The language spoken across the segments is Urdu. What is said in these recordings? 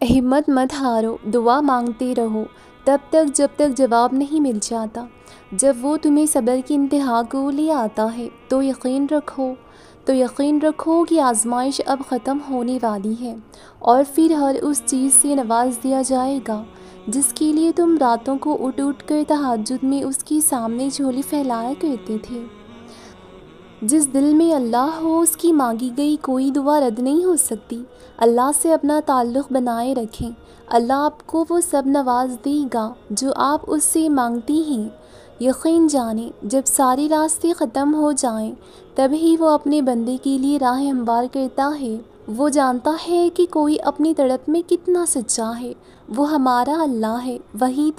ہمت مت ہارو، دعا مانگتے رہو تب تک جب تک جواب نہیں مل جاتا۔ جب وہ تمہیں صبر کی انتہا کو لے آتا ہے تو یقین رکھو کہ آزمائش اب ختم ہونے والی ہے، اور پھر ہر اس چیز سے نواز دیا جائے گا جس کے لیے تم راتوں کو اٹھ اٹھ کر تہجد میں اس کے سامنے جھولی پھیلایا کرتے تھے۔ جس دل میں اللہ ہو اس کی مانگی گئی کوئی دعا رد نہیں ہو سکتی۔ اللہ سے اپنا تعلق بنائے رکھیں، اللہ آپ کو وہ سب نواز دے گا جو آپ اس سے مانگتی ہیں۔ یقین جانیں جب سارے راستے ختم ہو جائیں تب ہی وہ اپنے بندے کے لیے راہ ہموار کرتا ہے۔ وہ جانتا ہے کہ کوئی اپنی تڑپ میں کتنا سچا ہے، وہ ہمارا اللہ ہے، وہی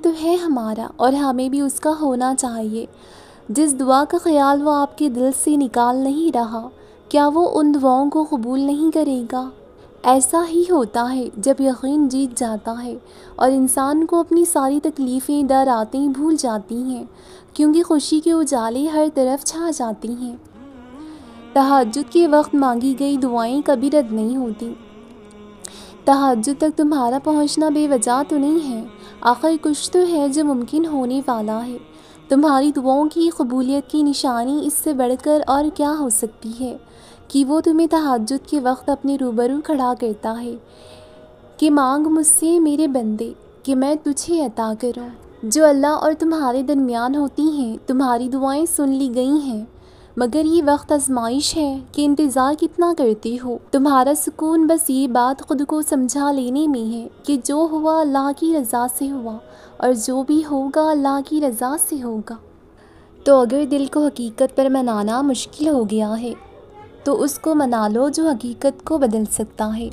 تو ہے ہمارا، اور ہمیں بھی اس کا ہونا چاہیے۔ جس دعا کا خیال وہ آپ کے دل سے نکال نہیں رہا، کیا وہ ان دعاؤں کو قبول نہیں کرے گا؟ ایسا ہی ہوتا ہے جب یقین جیت جاتا ہے اور انسان کو اپنی ساری تکلیفیں ڈراتیں بھول جاتی ہیں، کیونکہ خوشی کے اجالے ہر طرف چھا جاتی ہیں۔ تہجد کے وقت مانگی گئی دعائیں کبھی رد نہیں ہوتی۔ تہجد تک تمہارا پہنچنا بے وجہ تو نہیں ہے، آخر کچھ تو ہے جو ممکن ہونے والا ہے۔ تمہاری دعاؤں کی قبولیت کی نشانی اس سے بڑھ کر اور کیا ہو سکتی ہے کہ وہ تمہیں تہجد کے وقت اپنے روبرو کھڑا کرتا ہے کہ مانگ مجھ سے میرے بندے کہ میں تجھے عطا کروں۔ جو اللہ اور تمہارے درمیان ہوتی ہیں تمہاری دعائیں سن لی گئی ہیں، مگر یہ وقت آزمائش ہے کہ انتظار کتنا کرتے ہو۔ تمہارا سکون بس یہ بات خود کو سمجھا لینے میں ہے کہ جو ہوا اللہ کی رضا سے ہوا، اور جو بھی ہوگا اللہ کی رضا سے ہوگا۔ تو اگر دل کو حقیقت پر منانا مشکل ہو گیا ہے تو اس کو منا لو جو حقیقت کو بدل سکتا ہے،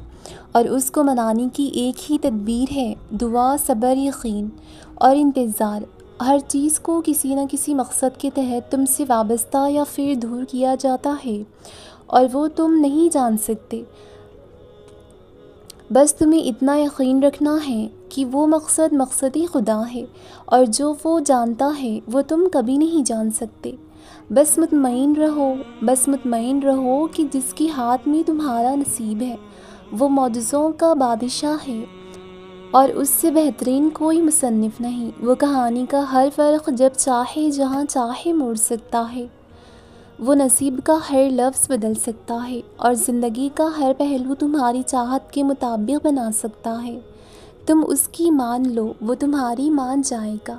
اور اس کو منانے کی ایک ہی تدبیر ہے دعا، صبر، یقین اور انتظار۔ ہر چیز کو کسی نہ کسی مقصد کے تحت تم سے وابستہ یا پھر دور کیا جاتا ہے، اور وہ تم نہیں جان سکتے۔ بس تمہیں اتنا یقین رکھنا ہے کہ وہ مقصد خدا ہے، اور جو وہ جانتا ہے وہ تم کبھی نہیں جان سکتے۔ بس مطمئن رہو کہ جس کے ہاتھ میں تمہارا نصیب ہے وہ معجزوں کا بادشاہ ہے، اور اس سے بہترین کوئی مصنف نہیں۔ وہ کہانی کا ہر فرق جب چاہے جہاں چاہے موڑ سکتا ہے، وہ نصیب کا ہر لفظ بدل سکتا ہے، اور زندگی کا ہر پہلو تمہاری چاہت کے مطابق بنا سکتا ہے۔ تم اس کی مان لو، وہ تمہاری مان جائے گا۔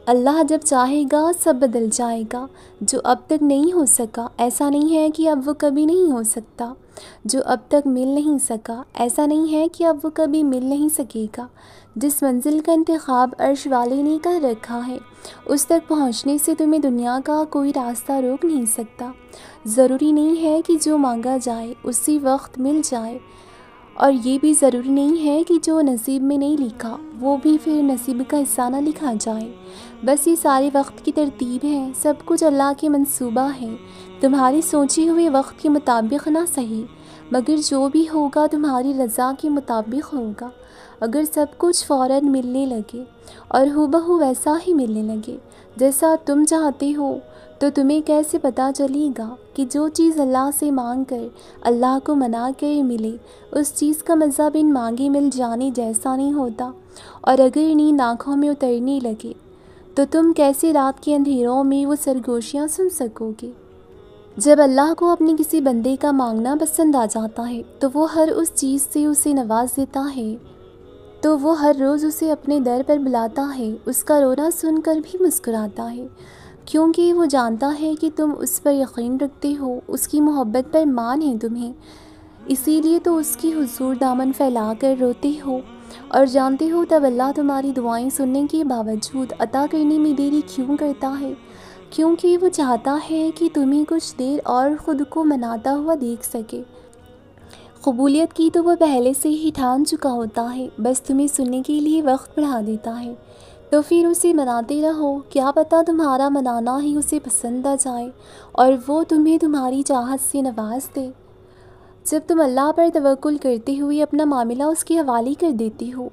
اللہ جب چاہے گا سب بدل جائے گا۔ جو اب تک نہیں ہو سکا ایسا نہیں ہے کہ اب وہ کبھی نہیں ہو سکتا، جو اب تک مل نہیں سکا ایسا نہیں ہے کہ اب وہ کبھی مل نہیں سکے گا۔ جس منزل کا انتخاب عرش والے نے کر رکھا ہے اس تک پہنچنے سے تمہیں دنیا کا کوئی راستہ روک نہیں سکتا۔ ضروری نہیں ہے کہ جو مانگا جائے اسی وقت مل جائے، اور یہ بھی ضروری نہیں ہے کہ جو نصیب میں نہیں لکھا وہ بھی پھر نصیب کا حصہ نہ لکھا جائے۔ بس یہ سارے وقت کی ترتیب ہے، سب کچھ اللہ کے منصوبہ ہے، تمہاری سوچے ہوئے وقت کے مطابق نہ صحیح، مگر جو بھی ہوگا تمہاری رضا کے مطابق ہوگا۔ اگر سب کچھ فوراً ملنے لگے اور ہو بہو ویسا ہی ملنے لگے جیسا تم چاہتے ہو، تو تمہیں کیسے پتہ چلے گا کہ جو چیز اللہ سے مانگ کر اللہ کو منا کر ملے اس چیز کا مزہ بن مانگے مل جانے جیسا نہیں ہوتا؟ اور اگر نیند آنکھوں میں اترنے لگے تو تم کیسے رات کے اندھیروں میں وہ سرگوشیاں سن سکو گے؟ جب اللہ کو اپنے کسی بندے کا مانگنا پسند آ جاتا ہے تو وہ ہر اس چیز سے اسے نواز دیتا ہے، تو وہ ہر روز اسے اپنے در پر بلاتا ہے، اس کا رونا سن کر بھی مسکراتا ہے، کیونکہ وہ جانتا ہے کہ تم اس پر یقین رکھتے ہو، اس کی محبت پر مان ہے تمہیں، اسی لیے تو اس کی حضور دامن پھیلا کر روتے ہو، اور جانتے ہو تب اللہ تمہاری دعائیں سننے کے باوجود عطا کرنے میں دیری کیوں کرتا ہے؟ کیونکہ وہ چاہتا ہے کہ تمہیں کچھ دیر اور خود کو مناتا ہوا دیکھ سکے۔ قبولیت کی تو وہ پہلے سے ہی ٹھان چکا ہوتا ہے، بس تمہیں سننے کے لیے وقت بڑھا دیتا ہے، تو پھر اسے مناتے رہو، کیا پتہ تمہارا منانا ہی اسے پسند آ جائے اور وہ تمہیں تمہاری چاہت سے نواز دے۔ جب تم اللہ پر توکل کرتے ہوئے اپنا معاملہ اس کے حوالے کر دیتے ہو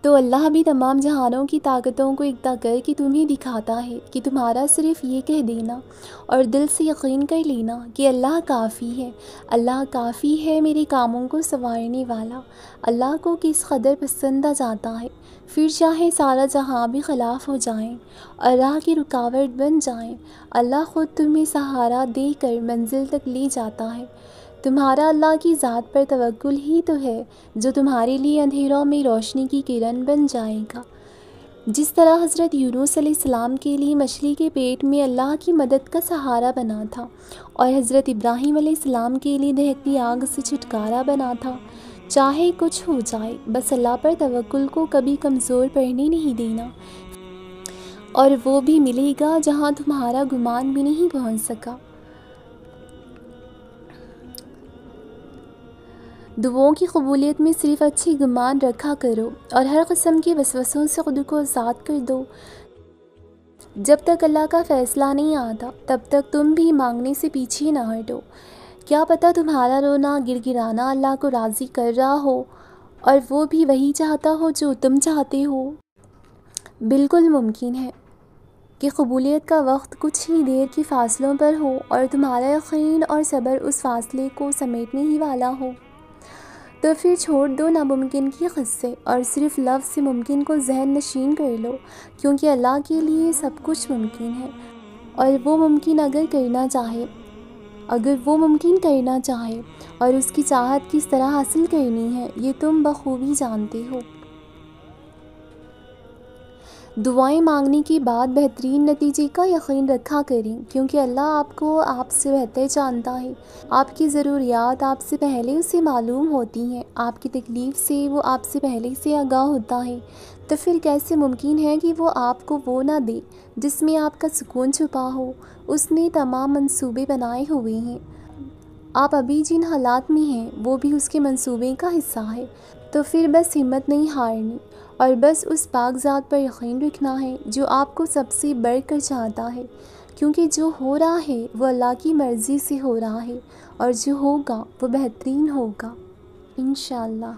تو اللہ بھی تمام جہانوں کی طاقتوں کو اکٹھا کر کے تمہیں دکھاتا ہے کہ تمہارا صرف یہ کہہ دینا اور دل سے یقین کر لینا کہ اللہ کافی ہے، اللہ کافی ہے میرے کاموں کو سنوارنے والا۔ اللہ کو کس قدر پسند آ جاتا ہے، پھر چاہے سارا جہاں بھی خلاف ہو جائیں اور راہ کی رکاوٹ بن جائیں، اللہ خود تمہیں سہارا دے کر منزل تک لے جاتا ہے۔ تمہارا اللہ کی ذات پر توکل ہی تو ہے جو تمہارے لیے اندھیروں میں روشنی کی کرن بن جائے گا۔ جس طرح حضرت یونس علیہ السلام کے لیے مچھلی کے پیٹ میں اللہ کی مدد کا سہارا بنا تھا، اور حضرت ابراہیم علیہ السلام کے لیے دہتی آگ سے چھٹکارا بنا تھا۔ چاہے کچھ ہو جائے، بس اللہ پر توکل کو کبھی کمزور پڑنے نہیں دینا، اور وہ بھی ملے گا جہاں تمہارا گمان بھی نہیں پہنچ سکا۔ دعاؤں کی قبولیت میں صرف اچھی گمان رکھا کرو اور ہر قسم کے وسوسوں سے خود کو آزاد کر دو۔ جب تک اللہ کا فیصلہ نہیں آتا تب تک تم بھی مانگنے سے پیچھے نہ ہٹو۔ کیا پتہ تمہارا رونا گر گرانا اللہ کو راضی کر رہا ہو اور وہ بھی وہی چاہتا ہو جو تم چاہتے ہو۔ بالکل ممکن ہے کہ قبولیت کا وقت کچھ ہی دیر کے فاصلوں پر ہو اور تمہارا یقین اور صبر اس فاصلے کو سمیٹنے ہی والا ہو۔ تو پھر چھوڑ دو ناممکن کے قصے اور صرف لفظ سے ممکن کو ذہن نشین کر لو، کیونکہ اللہ کے لیے سب کچھ ممکن ہے، اور وہ ممکن اگر وہ ممکن کرنا چاہے اور اس کی چاہت کس طرح حاصل کرنی ہے یہ تم بخوبی جانتے ہو۔ دعائیں مانگنے کے بعد بہترین نتیجے کا یقین رکھا کریں، کیونکہ اللہ آپ کو آپ سے بہتر جانتا ہے۔ آپ کی ضروریات آپ سے پہلے اسے معلوم ہوتی ہیں، آپ کی تکلیف سے وہ آپ سے پہلے سے آگاہ ہوتا ہے۔ تو پھر کیسے ممکن ہے کہ وہ آپ کو وہ نہ دے جس میں آپ کا سکون چھپا ہو؟ اس نے تمام منصوبے بنائے ہوئے ہیں۔ آپ ابھی جن حالات میں ہیں وہ بھی اس کے منصوبے کا حصہ ہے۔ تو پھر بس ہمت نہیں ہارنی اور بس اس پاک ذات پر یقین رکھنا ہے جو آپ کو سب سے بڑھ کر چاہتا ہے، کیونکہ جو ہو رہا ہے وہ اللہ کی مرضی سے ہو رہا ہے، اور جو ہوگا وہ بہترین ہوگا انشاءاللہ۔